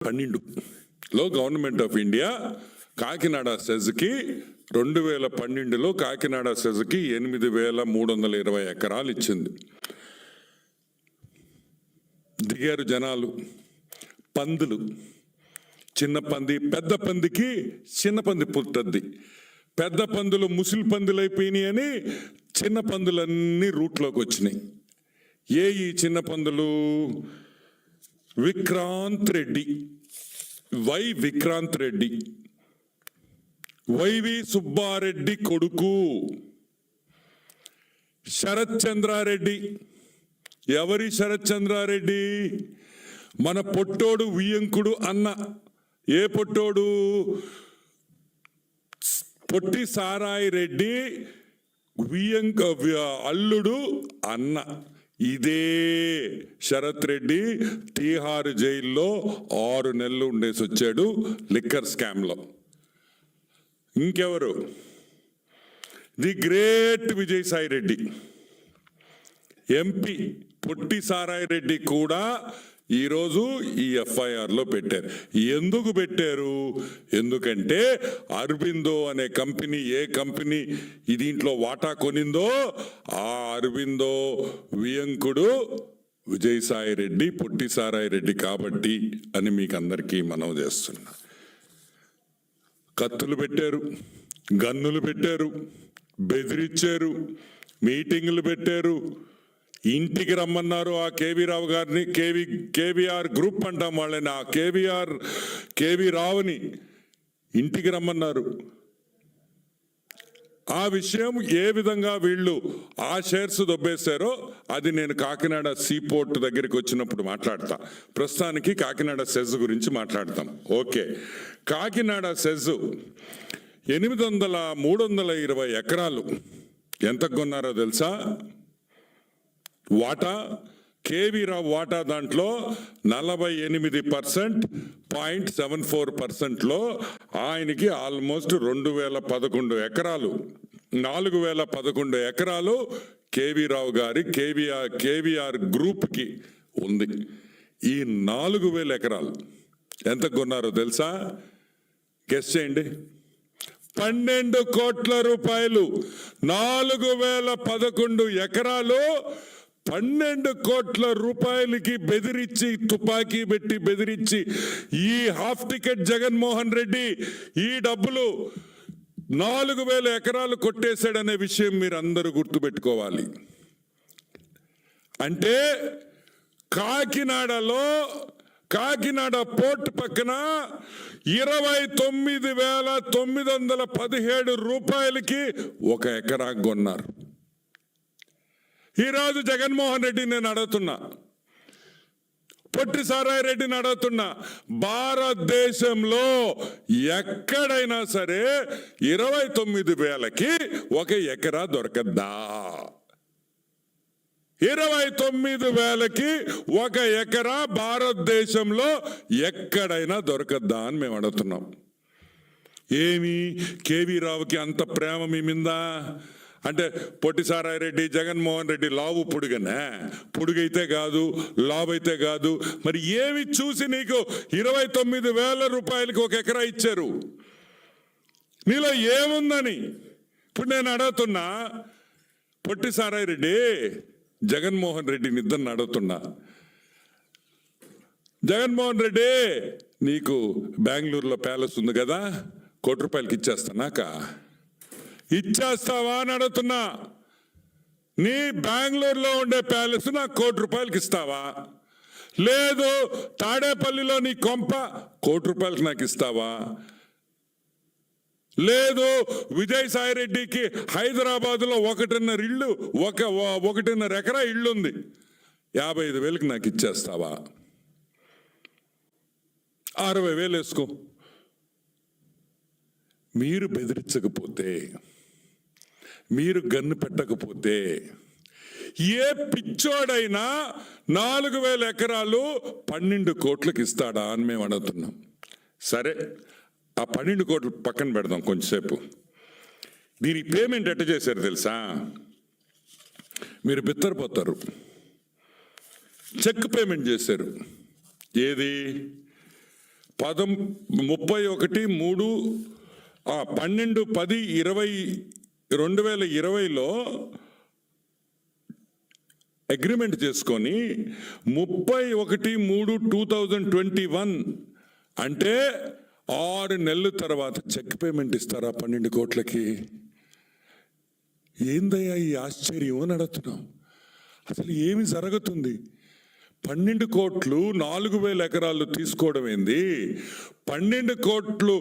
2012లో government of India Kakinada సెజ్కి 2012లో కాకినాడ సెజ్కి 8,320 ఎకరాలు ఇచ్చింది. దిగారు జనాలు, పందులు, చిన్న పంది, పెద్ద పందికి చిన్న పంది పుట్టద్ది. పెద్ద పందులు ముసిలి పందులు అయిపోయినాయి అని చిన్న పందులన్నీ రూట్లోకి వచ్చినాయి. ఈ చిన్న పందులు? విక్రాంత్ రెడ్డి, విక్రాంత్ రెడ్డి, వైవి సుబ్బారెడ్డి కొడుకు శరత్ చంద్రారెడ్డి. ఎవరి శరత్ చంద్రారెడ్డి? మన పొట్టోడు వియంకుడు అన్న. ఏ పొట్టోడు? పొట్టి సారాయి రెడ్డి అల్లుడు అన్న. ఇదే శరత్ రెడ్డి తీహార్ జైల్లో 6 నెలలు ఉండేసి వచ్చాడు లిక్కర్ స్కామ్లో. ఇంకెవరు? The great Vijayasai Reddy, MP. పొట్టి సారాయి రెడ్డి కూడా ఈరోజు ఈ ఎఫ్ఐఆర్లో పెట్టారు. ఎందుకు పెట్టారు? ఎందుకంటే అరబిందో అనే కంపెనీ, ఏ కంపెనీ దీంట్లో వాటా కొనిందో ఆ అరబిందో వియంకుడు విజయసాయి రెడ్డి, పొట్టి సారాయి రెడ్డి కాబట్టి అని మీకు అందరికీ మనవి చేస్తున్నా. కత్తులు పెట్టారు, గన్నులు పెట్టారు, బెదిరించారు, మీటింగులు పెట్టారు, ఇంటికి రమ్మన్నారు ఆ కేవీ రావు గారిని. కేవీఆర్ గ్రూప్ అంటాం వాళ్ళని. ఆ కేవీ రావుని ఇంటికి రమ్మన్నారు. ఆ విషయం ఏ విధంగా వీళ్ళు ఆ షేర్స్ దొబ్బేశారో అది నేను కాకినాడ సీపోర్ట్ దగ్గరికి వచ్చినప్పుడు మాట్లాడతా. ప్రస్తుతానికి కాకినాడ సెజ్ గురించి మాట్లాడతాం. ఓకే, కాకినాడ సెజ్ 320 ఎకరాలు ఎంతకు కొన్నారో తెలుసా? వాటా కేవీ రావు వాటా దాంట్లో 48.74%లో ఆయనకి ఆల్మోస్ట్ 2011 ఎకరాలు, 4011 ఎకరాలు కేవీ రావు గారి కేవీఆర్ గ్రూప్కి ఉంది. ఈ 4000 ఎకరాలు ఎంత కొన్నారో తెలుసా? గెస్ చేయండి. 12 కోట్ల రూపాయలు. 4011 ఎకరాలు 12 కోట్ల రూపాయలకి బెదిరించి, తుపాకీ పెట్టి బెదిరించి ఈ హాఫ్ టికెట్ జగన్మోహన్ రెడ్డి ఈ డబ్బులు 4000 ఎకరాలు కొట్టేశాడనే విషయం మీరు అందరూ గుర్తుపెట్టుకోవాలి. అంటే కాకినాడ పోర్ట్ పక్కన 29,917 రూపాయలకి 1 ఎకరా కొన్నారు. ఈరోజు జగన్మోహన్ రెడ్డి నేను అడుగుతున్నా, పొట్టి సారాయి రెడ్డిని అడుగుతున్నా, భారతదేశంలో ఎక్కడైనా సరే 29,000కి 1 ఎకరా దొరకద్దా? 29,000కి 1 ఎకరా భారతదేశంలో ఎక్కడైనా దొరకద్దా అని మేము అడుగుతున్నాం. ఏమి కేవీ రావుకి అంత ప్రేమ మీ మీద? అంటే పొట్టి సారాయి రెడ్డి, జగన్మోహన్ రెడ్డి లావు పొడుగనే? పొడుగైతే కాదు, లావు అయితే కాదు. మరి ఏమి చూసి నీకు 29,000 రూపాయలకి 1 ఎకరా ఇచ్చారు? నీలో ఏముందని ఇప్పుడు నేను అడుగుతున్నా. పొట్టి సారాయి రెడ్డి, జగన్మోహన్ రెడ్డిని ఇద్దరిని అడుగుతున్నా. జగన్మోహన్ రెడ్డి, నీకు బెంగళూరులో ప్యాలెస్ ఉంది కదా, 1 కోటి రూపాయలకి ఇచ్చేస్తానాక ఇచ్చేస్తావా అని అడుగుతున్నా. నీ బెంగళూరులో ఉండే ప్యాలెస్ నాకు 1 కోటి రూపాయలకి ఇస్తావా? లేదు తాడేపల్లిలో నీ కొంప 1 కోటి రూపాయలకి నాకు ఇస్తావా? లేదు విజయసాయి రెడ్డికి హైదరాబాద్లో 1.5 ఇళ్ళు, 1.5 ఎకరా ఇళ్ళు ఉంది, 55,000కి నాకు ఇచ్చేస్తావా? 60,000 వేసుకో. మీరు బెదిరించకపోతే, మీరు గన్ను పెట్టకపోతే ఏ పిచ్చోడైనా 4,000 ఎకరాలు 12 కోట్లకి ఇస్తాడా అని మేము అడుగుతున్నాం. సరే, ఆ 12 కోట్లు పక్కన పెడదాం కొంచెంసేపు. దీనికి పేమెంట్ ఎట్ట చేశారు తెలుసా? మీరు బిత్తరపోతారు. చెక్ పేమెంట్ చేశారు. ఏది? 2020లో అగ్రిమెంట్ చేసుకొని 31/3/2021 అంటే 6 నెలల తర్వాత చెక్ పేమెంట్ ఇస్తారా 12 కోట్లకి? ఏందయ్యా ఈ ఆశ్చర్యం అని అడుగుతున్నాం. అసలు ఏమి జరుగుతుంది? 12 కోట్లు 4,000 ఎకరాలు తీసుకోవడం ఏంది? 12 కోట్లు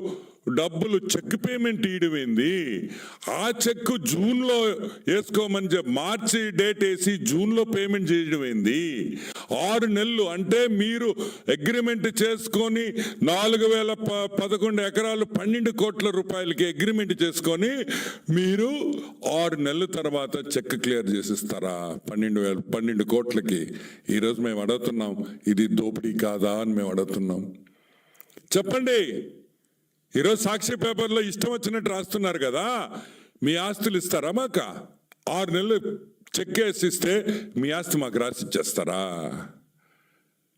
డబ్బులు చెక్ పేమెంట్ ఇవ్వడం ఏంది? ఆ చెక్ జూన్లో వేసుకోమని మార్చి డేట్ వేసి జూన్లో పేమెంట్ చేయడం ఏంది? 6 నెలలు అంటే మీరు అగ్రిమెంట్ చేసుకొని 4,011 ఎకరాలు 12 కోట్ల రూపాయలకి అగ్రిమెంట్ చేసుకొని మీరు 6 నెలల తర్వాత చెక్ క్లియర్ చేసిస్తారా 12 కోట్లకి? ఈరోజు మేము అడుగుతున్నాం, ఇది దోపిడీ కాదా అని మేము అడుగుతున్నాం. చెప్పండి. ఈరోజు సాక్షి పేపర్లో ఇష్టం వచ్చినట్టు రాస్తున్నారు కదా, మీ ఆస్తులు ఇస్తారా మాకు? 6 నెలలు చెక్ వేసి ఇస్తే మీ ఆస్తి మాకు రాసి ఇచ్చేస్తారా?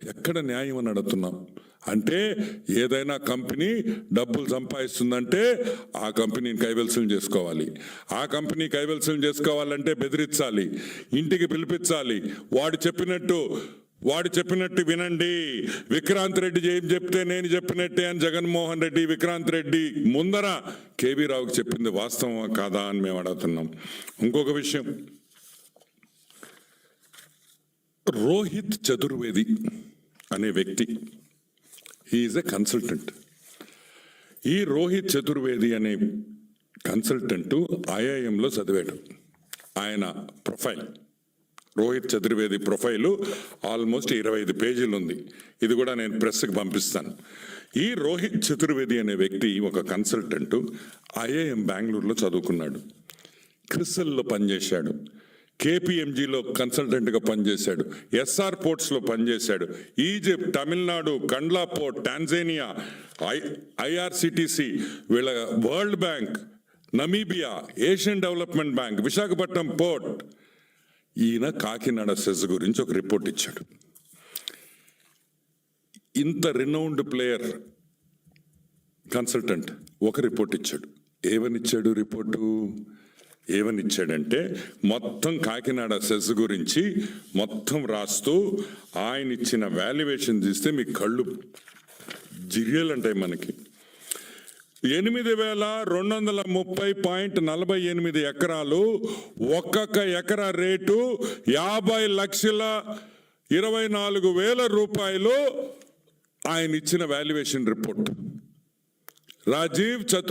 ఎక్కడ న్యాయం అని అడుగుతున్నాం. అంటే ఏదైనా కంపెనీ డబ్బులు సంపాదిస్తుందంటే ఆ కంపెనీని కైవల్సం చేసుకోవాలి. ఆ కంపెనీ కైవల్సం చేసుకోవాలంటే బెదిరించాలి, ఇంటికి పిలిపించాలి, వాడు చెప్పినట్టు వినండి. విక్రాంత్ రెడ్డి ఏం చెప్తే నేను చెప్పినట్టే అని జగన్మోహన్ రెడ్డి విక్రాంత్ రెడ్డి ముందర కేవీ రావుకి చెప్పింది వాస్తవం కాదా అని మేము అడుగుతున్నాం. ఇంకొక విషయం, రోహిత్ చతుర్వేది అనే వ్యక్తి ఈజ్ ఎ కన్సల్టెంట్. ఈ రోహిత్ చతుర్వేది అనే కన్సల్టెంట్ ఐఐఎంలో చదివాడు. ఆయన profile, Rohit Chaturvedi profile almost 25 పేజీలు ఉంది. ఇది కూడా నేను ప్రెస్కి పంపిస్తాను. ఈ రోహిత్ చతుర్వేది అనే వ్యక్తి ఒక కన్సల్టెంట్, ఐఐఎం బెంగళూరులో చదువుకున్నాడు, క్రిసల్లో పనిచేశాడు, కేపీఎంజీలో కన్సల్టెంట్గా పనిచేశాడు, ఎస్ఆర్ పోర్ట్స్లో పనిచేశాడు, Egypt, Tamil Nadu, Kandla port, Tanzania, IRCTC, వీళ్ళ world bank, Namibia, Asian development bank, Visakhapatnam port. ఈయన కాకినాడ సెజ్ గురించి ఒక రిపోర్ట్ ఇచ్చాడు. ఇంత రినౌండ్ ప్లేయర్ కన్సల్టెంట్ ఒక రిపోర్ట్ ఇచ్చాడు. ఏమనిచ్చాడంటే మొత్తం కాకినాడ సెజ్ గురించి మొత్తం రాస్తూ ఆయన ఇచ్చిన వాల్యుయేషన్ తీస్తే మీ కళ్ళు జిరియలంటాయి. మనకి 8,230.48 ఎకరాలు, ఒక్కొక్క ఎకరా రేటు 50,24,000 రూపాయలు ఆయన ఇచ్చిన వాల్యుయేషన్ రిపోర్ట్. రాజీవ్ చతుర్